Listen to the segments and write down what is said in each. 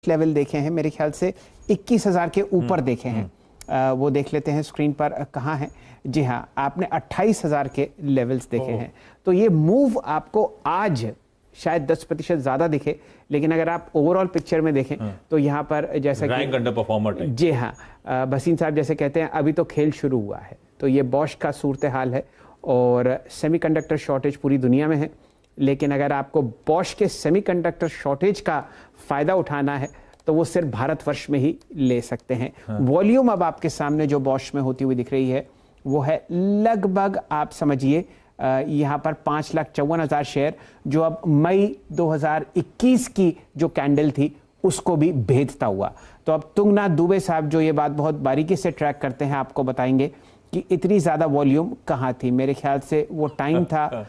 Highest level देखे हैं मेरे ख्याल से 21,000 के ऊपर देखे हैं। वो देख लेते हैं स्क्रीन पर कहाँ है। जी हाँ, आपने 28,000 के लेवल्स देखे हैं। तो ये मूव आपको आज शायद 10% ज़्यादा दिखे, लेकिन अगर आप ओवरऑल पिक्चर में देखें तो यहाँ पर जैसा कि अंडर परफॉर्मर, जी हाँ, भसीन साहब जैसे कहते हैं अभी तो खेल शुरू हुआ है। तो ये बॉश का सूरत हाल है और सेमीकंडक्टर शॉर्टेज पूरी दुनिया में है, लेकिन अगर आपको बॉश के सेमीकंडक्टर शॉर्टेज का फ़ायदा उठाना है तो वो सिर्फ भारतवर्ष में ही ले सकते हैं। वॉल्यूम अब आपके सामने जो बॉश में होती हुई दिख रही है वो है लगभग आप समझिए यहाँ पर 5,54,000 शेयर, जो अब मई 2021 की जो कैंडल थी उसको भी भेदता हुआ। तो अब तुंगनाथ दुबे साहब जो ये बात बहुत बारीकी से ट्रैक करते हैं आपको बताएंगे कि इतनी ज़्यादा वॉल्यूम कहाँ थी। मेरे ख्याल से वो टाइम था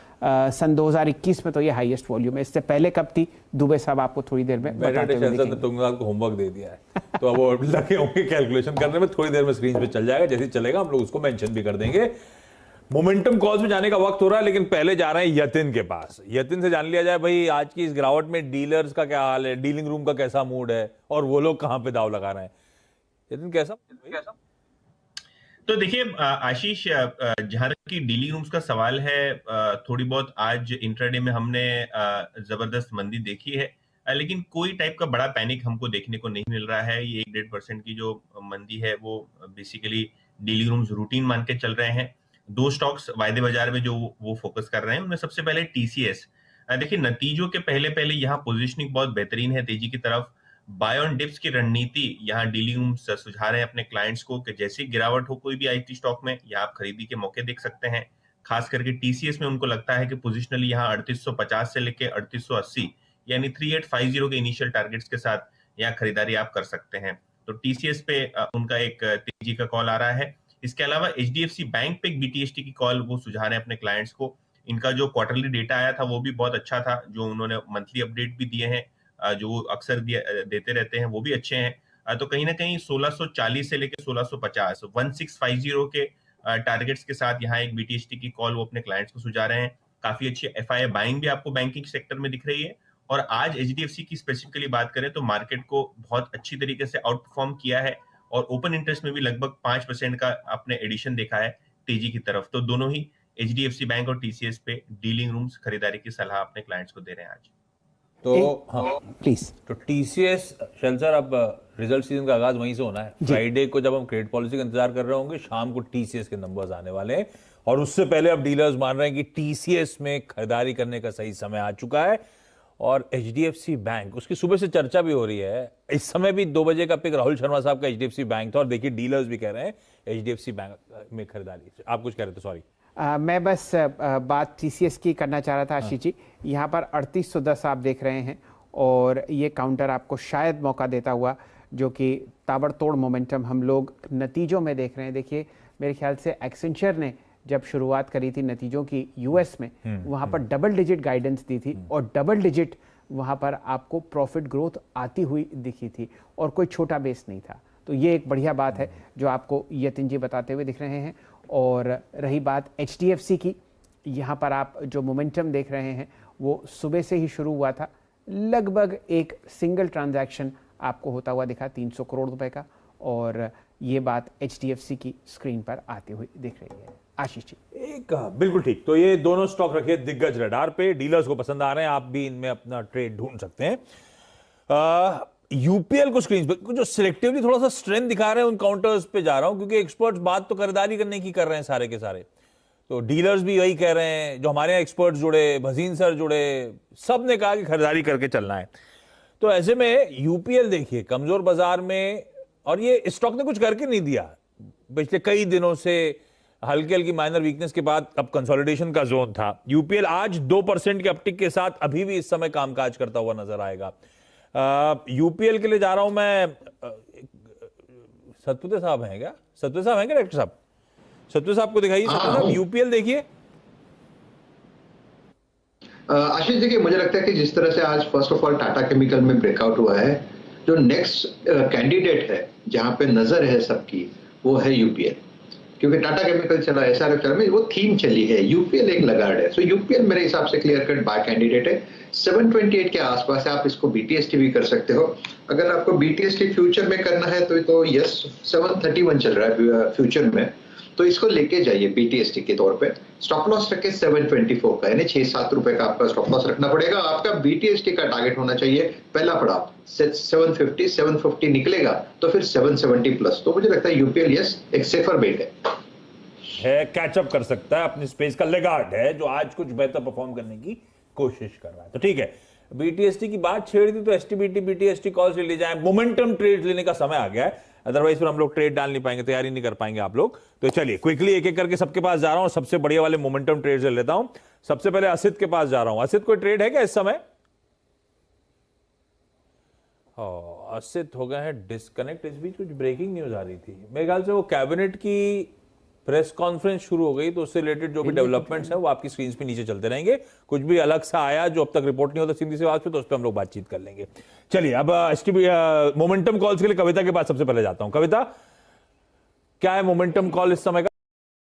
सन 2021 में, तो ये हाईएस्ट वॉल्यूम है। इससे पहले कब थी दुबे साहब आपको थोड़ी देर में बताते हुए दिखेंगे। तुंगनाथ को होमवर्क दे दिया है तो अब वो लगे होंगे कैलकुलेशन करने में, थोड़ी देर में स्क्रीन पे चल जाएगा। जैसे चलेगा हम लोग उसको मेंशन भी कर देंगे। मोमेंटम कॉल्स में जाने का वक्त हो रहा है, लेकिन पहले जा रहे हैं यतिन के पास। यतिन से जान लिया जाए भाई आज की इस गिरावट में डीलर्स का क्या हाल है, डीलिंग रूम का कैसा मूड है और वो लोग कहां पे दाव लगा रहे हैं। यतिन कैसा? तो देखिए आशीष, जहां तक की डीलिंग रूम्स का सवाल है, थोड़ी बहुत आज इंट्राडे में हमने जबरदस्त मंदी देखी है, लेकिन कोई टाइप का बड़ा पैनिक हमको देखने को नहीं मिल रहा है। ये 1-1.5% की जो मंदी है वो बेसिकली डीलिंग रूम्स रूटीन मान के चल रहे हैं। दो स्टॉक्स वायदे बाजार में जो वो फोकस कर रहे हैं, उनमें सबसे पहले टीसीएस। देखिए नतीजों के पहले पहले यहाँ पोजीशनिंग बहुत बेहतरीन है तेजी की तरफ। बाय ऑन डिप्स की रणनीति यहाँ डीलिंग रूम्स सुझा रहे हैं अपने क्लाइंट्स को कि जैसी गिरावट हो कोई भी आईटी स्टॉक में, या आप खरीदी के मौके देख सकते हैं। खास करके टीसीएस में उनको लगता है कि पोजिशनली यहाँ 3850 से लेके 3880 यानी 3850 के इनिशियल टारगेट्स के साथ यहाँ खरीदारी आप कर सकते हैं। तो टीसीएस पे उनका एक तेजी का कॉल आ रहा है। इसके अलावा एचडीएफसी बैंक पे एक बीटीएसटी की कॉल वो सुझा रहे हैं अपने क्लाइंट्स को। इनका जो क्वार्टरली डेटा आया था वो भी बहुत अच्छा था, जो उन्होंने मंथली अपडेट भी दिए हैं, जो अक्सर देते रहते हैं, वो भी अच्छे हैं। तो कहीं ना कहीं 1640 से लेकर 1650 1650 के टारगेट्स के साथ यहाँ एक बीटीएसटी की कॉल वो अपने क्लाइंट्स को सुझा रहे हैं। काफी अच्छी एफआईआई बाइंग भी आपको बैंकिंग सेक्टर में दिख रही है। और आज एचडीएफसी की स्पेसिफिकली बात करें तो मार्केट को बहुत अच्छी तरीके से आउट परफॉर्म किया है और ओपन इंटरेस्ट में भी लगभग 5% का आपने एडिशन देखा है तेजी की तरफ। तो दोनों ही एचडीएफसी बैंक और टीसीएस पे डीलिंग रूम्स खरीदारी की सलाह अपने क्लाइंट्स को दे रहे हैं आज। तो हाँ प्लीज, तो टीसीएस शेल्सर, अब रिजल्ट सीजन का आगाज वहीं से होना है। फ्राइडे को जब हम क्रेडिट पॉलिसी का इंतजार कर रहे होंगे, शाम को टीसीएस के नंबर्स आने वाले हैं और उससे पहले अब डीलर्स मान रहे हैं कि टीसीएस में खरीदारी करने का सही समय आ चुका है। और एचडीएफसी बैंक, उसकी सुबह से चर्चा भी हो रही है। इस समय भी 2 बजे का पिक राहुल शर्मा साहब का एचडीएफसी बैंक था और देखिए डीलर्स भी कह रहे हैं एचडीएफसी बैंक में खरीदारी। आप कुछ कह रहे थे? सॉरी, मैं बस बात टीसीएस की करना चाह रहा था आशीष जी। यहाँ पर 3810 आप देख रहे हैं और ये काउंटर आपको शायद मौका देता हुआ, जो कि ताबड़तोड़ मोमेंटम हम लोग नतीजों में देख रहे हैं। देखिए मेरे ख्याल से एक्सेंचर ने जब शुरुआत करी थी नतीजों की यूएस में, वहाँ पर डबल डिजिट गाइडेंस दी थी और डबल डिजिट वहाँ पर आपको प्रॉफिट ग्रोथ आती हुई दिखी थी और कोई छोटा बेस नहीं था। तो ये एक बढ़िया बात है जो आपको यतिन जी बताते हुए दिख रहे हैं। और रही बात एचडीएफसी की, यहाँ पर आप जो मोमेंटम देख रहे हैं वो सुबह से ही शुरू हुआ था। लगभग एक सिंगल ट्रांजैक्शन आपको होता हुआ दिखा 300 करोड़ रुपए का, और ये बात एचडीएफसी की स्क्रीन पर आती हुई दिख रही है। आशीष जी एक बिल्कुल ठीक। तो ये दोनों स्टॉक रखे दिग्गज रडार पे, डीलर्स को पसंद आ रहे हैं, आप भी इनमें अपना ट्रेड ढूंढ सकते हैं। यूपीएल को स्क्रीन पे जो सिलेक्टिवली थोड़ा सा स्ट्रेंथ दिखा रहे हैं उन काउंटर्स पे जा रहा हूं, क्योंकि एक्सपर्ट्स बात तो खरीदारी करने की कर रहे हैं सारे के सारे। तो डीलर्स भी वही कह रहे हैं, जो हमारे यहाँ एक्सपर्ट्स जुड़े, भसीन सर जुड़े, सब ने कहा कि खरीदारी करके चलना है। तो ऐसे में यूपीएल देखिए कमजोर बाजार में, और ये स्टॉक ने कुछ करके नहीं दिया पिछले कई दिनों से। हल्की हल्की माइनर वीकनेस के बाद अब कंसोलिडेशन का जोन था। यूपीएल आज 2% के अपटिक के साथ अभी भी इस समय कामकाज करता हुआ नजर आएगा। यूपीएल के लिए जा रहा हूं मैं। सतपुते साहब हैं क्या? सतपुते साहब हैं क्या डायरेक्टर साहब? सतपुते साहब को दिखाइए। सतपुते साहब यूपीएल देखिए। आशीष देखिए, मुझे लगता है कि जिस तरह से आज first of all Tata chemical में ब्रेकआउट हुआ है, जो नेक्स्ट कैंडिडेट है जहां पे नजर है सबकी, वो है यूपीएल। क्योंकि टाटा केमिकल चला, एसआरएफ चला, वो थीम चली है, यूपीएल एक लगाड़ है। सो यूपीएल मेरे हिसाब से क्लियर कट बाय कैंडिडेट है। 728 के आसपास है, आप इसको बीटीएसटी भी कर सकते हो। अगर आपको बीटीएसटी फ्यूचर में करना है तो यस 731 चल रहा है फ्यूचर में, तो इसको लेके जाइए बीटीएसटी के तौर पे। स्टॉप लॉस रखे 724 का, यानी 6-7 रुपए का आपका स्टॉप लॉस रखना पड़ेगा। आपका बीटीएसटी का टारगेट होना चाहिए पहला पड़ाव 750 निकलेगा तो फिर 770 प्लस। तो मुझे लगता है यूपीएल यस एक सेफर बेट है, कैचअप कर सकता है, अपनी स्पेस का लेगार्ड है जो आज कुछ बेहतर परफॉर्म करने की कोशिश कर रहा है। तो ठीक है, बीटीएसटी की बात छेड़ दी तो एसटीबीटी बीटीएसटी कॉल्स ले जाए, मोमेंटम ट्रेड लेने का समय आ गया है, अदरवाइज फिर हम लोग ट्रेड डाल नहीं पाएंगे, तैयारी नहीं कर पाएंगे आप लोग। तो चलिए क्विकली एक एक करके सबके पास जा रहा हूं, सबसे बढ़िया वाले मोमेंटम ट्रेड ले लेता हूं। सबसे पहले असित के पास जा रहा हूं। असित कोई ट्रेड है क्या इस समय? असित हो गए हैं डिस्कनेक्ट। इस बीच कुछ ब्रेकिंग न्यूज आ रही थी, मेरे ख्याल से वो कैबिनेट की प्रेस कॉन्फ्रेंस शुरू हो गई, तो उससे रिलेटेड जो भी डेवलपमेंट्स है वो आपकी स्क्रीन पे नीचे चलते रहेंगे। कुछ भी अलग सा आया जो अब तक रिपोर्ट नहीं होता सिंधी से आवाज पे, तो उस पर हम लोग बातचीत कर लेंगे। चलिए अब मोमेंटम कॉल्स के लिए कविता के पास सबसे पहले जाता हूं। कविता, क्या है मोमेंटम कॉल इस समय का?